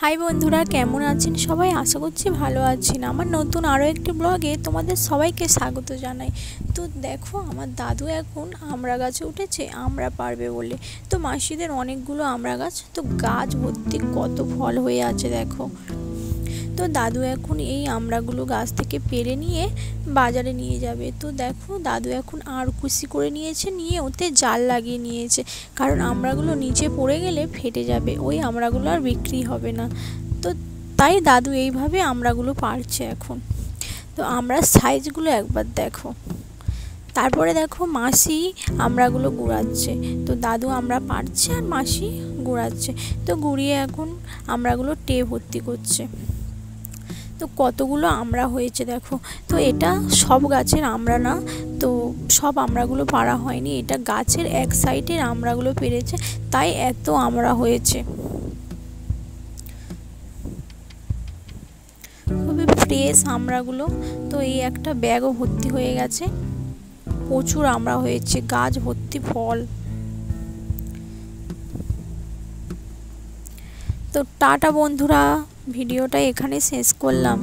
High বন্ধুরা, কেমন আছেন সবাই? আশা করছি ভালো আছেন। আমার নতুন আরও একটি ব্লগে তোমাদের সবাইকে স্বাগত জানাই। তো দেখো, আমার দাদু এখন আমড়া গাছে উঠেছে আমড়া পারবে বলে। তো মাসিদের অনেকগুলো আমড়া গাছ, তো গাছ ভর্তি কত ফল হয়ে আছে দেখো। তো দাদু এখন এই আমড়াগুলো গাছ থেকে পেড়ে নিয়ে বাজারে নিয়ে যাবে। তো দেখো, দাদু এখন আর কুশি করে নিয়েছে, নিয়ে ওতে জাল লাগিয়ে নিয়েছে, কারণ আমড়াগুলো নিচে পড়ে গেলে ফেটে যাবে, ওই আমড়াগুলো আর বিক্রি হবে না। তো তাই দাদু এইভাবে আমড়াগুলো পারছে এখন। তো আমড়ার সাইজগুলো একবার দেখো। তারপরে দেখো, মাসি আমড়াগুলো গুঁড়াচ্ছে। তো দাদু আমড়া পারছে আর মাসি গুঁড়াচ্ছে। তো গুঁড়িয়ে এখন আমড়াগুলো টে ভর্তি করছে। তো কতগুলো আমড়া হয়েছে দেখো। তো এটা সব গাছের আমড়া না, তো সব আমড়াগুলো পাড়া হয়নি, এটা গাছের এক সাইডের আমড়াগুলো পেরেছে, তাই এত আমড়া হয়েছে। খুবই ফ্রেশ আমড়াগুলো। তো এই একটা ব্যাগও ভর্তি হয়ে গেছে, প্রচুর আমড়া হয়েছে, গাছ ভর্তি ফল। তো টাটা বন্ধুরা, ভিডিওটা এখানে শেষ করলাম।